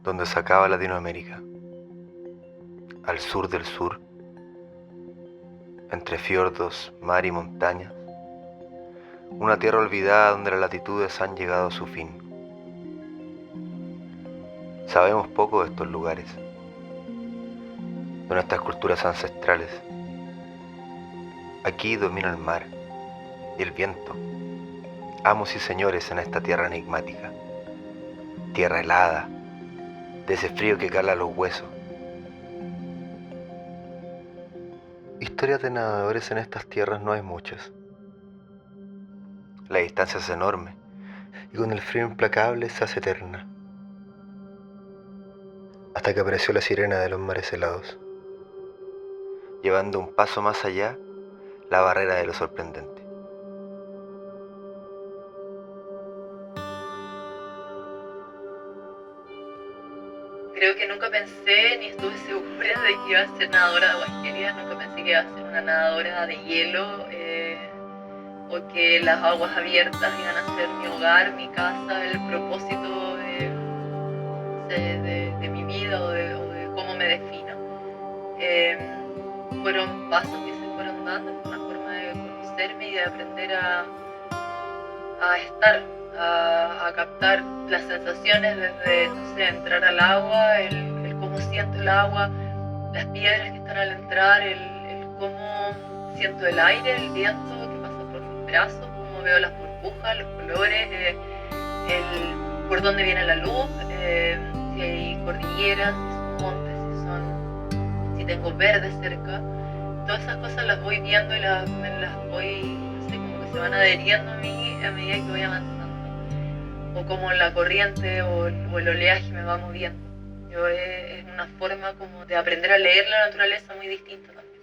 donde se acaba Latinoamérica, al sur del sur, entre fiordos, mar y montañas, una tierra olvidada donde las latitudes han llegado a su fin. Sabemos poco de estos lugares, de nuestras culturas ancestrales. Aquí domina el mar y el viento, amos y señores en esta tierra enigmática, tierra helada, de ese frío que cala los huesos. Historias de nadadores en estas tierras no hay muchas. La distancia es enorme y con el frío implacable se hace eterna. Hasta que apareció la sirena de los mares helados, llevando un paso más allá la barrera de lo sorprendente. Creo que nunca pensé ni estuve segura de que iba a ser nadadora de aguas gélidas, nunca pensé que iba a ser una nadadora de hielo, o que las aguas abiertas iban a ser mi hogar, mi casa, el propósito de mi vida o de cómo me defino. Fueron pasos que se fueron dando, fue una forma de conocerme y de aprender a estar, a captar las sensaciones desde, no sé, entrar al agua, el cómo siento el agua, las piedras que están al entrar, el cómo siento el aire, el viento que pasa por mis brazos, cómo veo las burbujas, los colores, el por dónde viene la luz, si hay cordilleras, si son montes, si tengo verde cerca. Todas esas cosas las voy viendo y me las voy, no sé, como que se van adheriendo a mí a medida que voy avanzando. O como la corriente o el oleaje me va moviendo. Es una forma como de aprender a leer la naturaleza muy distinta también.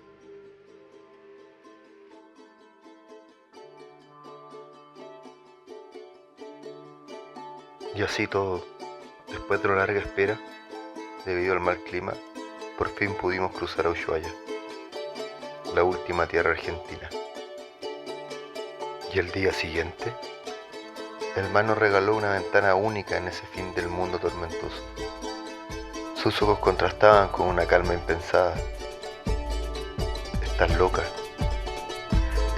Y así todo, después de una larga espera, debido al mal clima, por fin pudimos cruzar a Ushuaia, la última tierra argentina. Y el día siguiente, el mar nos regaló una ventana única en ese fin del mundo tormentoso. Sus ojos contrastaban con una calma impensada. Estás loca.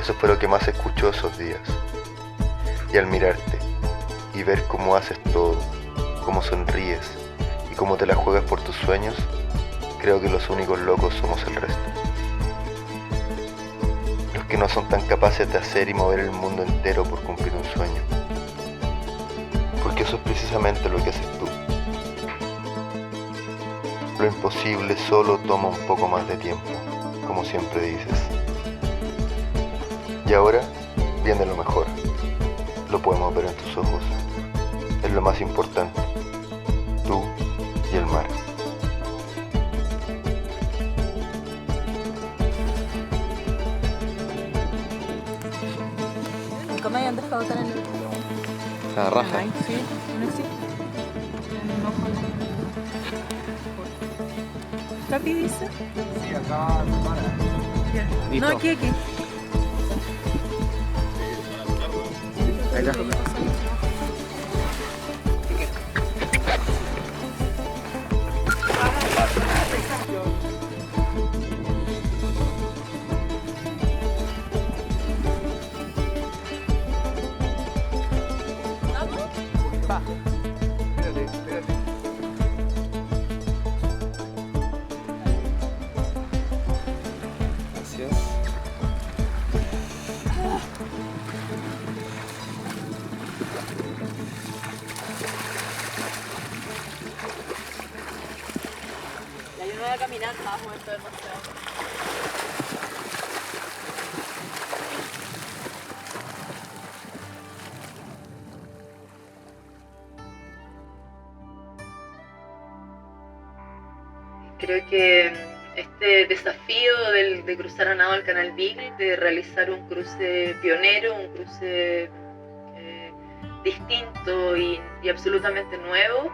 Eso fue lo que más escuchó esos días. Y al mirarte y ver cómo haces todo, cómo sonríes y cómo te la juegas por tus sueños, creo que los únicos locos somos el resto. Los que no son tan capaces de hacer y mover el mundo entero por cumplir un sueño. Porque eso es precisamente lo que haces tú. Lo imposible solo toma un poco más de tiempo, como siempre dices. Y ahora viene lo mejor. Lo podemos ver en tus ojos. Es lo más importante. Tú y el mar. Nunca me habían dejado tan en el... La raja. Ay, sí, no existe. Un ojo en la... ¿Capi dice? Sí, acá, Ya. Listo. No, aquí. Ahí está. espérate. Gracias. Ya yo no voy a caminar más, voy a estar demasiado. Creo que este desafío de cruzar a nado el Canal Beagle, de realizar un cruce pionero, un cruce distinto y absolutamente nuevo,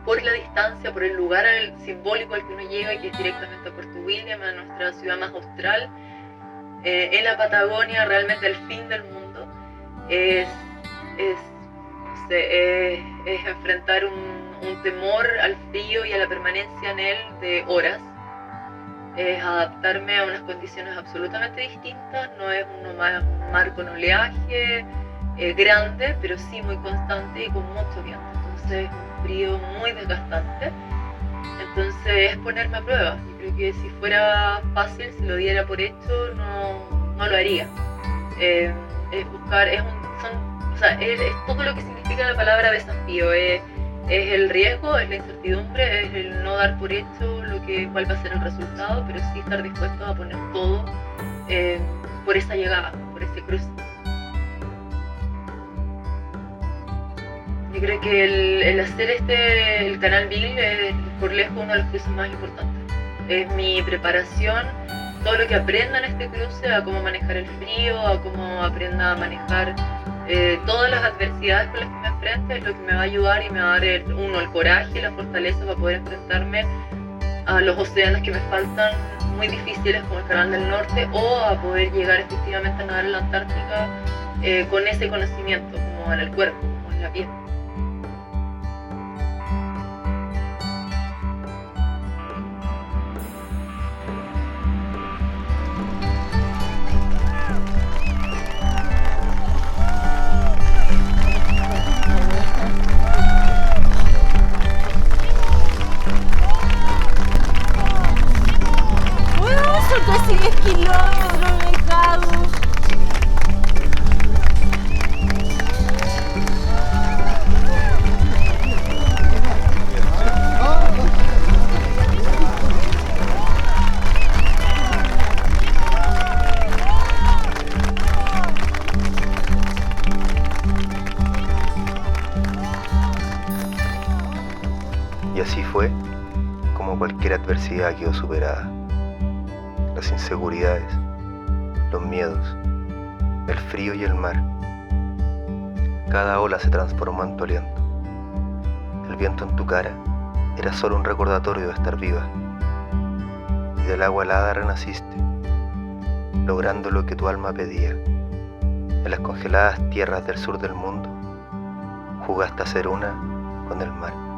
por la distancia, por el lugar simbólico al que uno llega, que es directamente a Puerto William, a nuestra ciudad más austral, en la Patagonia, realmente el fin del mundo, es enfrentar un temor al frío y a la permanencia en él de horas. Es adaptarme a unas condiciones absolutamente distintas, no es un mar con oleaje grande, pero sí muy constante y con mucho viento. Entonces es un frío muy desgastante. Entonces es ponerme a prueba. Yo creo que si fuera fácil, si lo diera por hecho, no lo haría. Es buscar, es todo lo que significa la palabra desafío. Es el riesgo, es la incertidumbre, es el no dar por hecho cuál va a ser el resultado, pero sí estar dispuesto a poner todo por esa llegada, por ese cruce. Yo creo que el hacer el canal Beagle es por lejos uno de los cruces más importantes. Es mi preparación, todo lo que aprenda en este cruce, a cómo manejar el frío, a cómo aprenda a manejar todas las adversidades con las que me enfrente, es lo que me va a ayudar y me va a dar el coraje y la fortaleza para poder enfrentarme a los océanos que me faltan muy difíciles como el Canal del Norte, o a poder llegar efectivamente a nadar en la Antártica con ese conocimiento, como en el cuerpo, como en la piel. Son 10 kilómetros, me cago. Y así fue como cualquier adversidad quedó superada. Las inseguridades, los miedos, el frío y el mar. Cada ola se transformó en tu aliento. El viento en tu cara era solo un recordatorio de estar viva. Y del agua helada renaciste, logrando lo que tu alma pedía. En las congeladas tierras del sur del mundo, jugaste a ser una con el mar.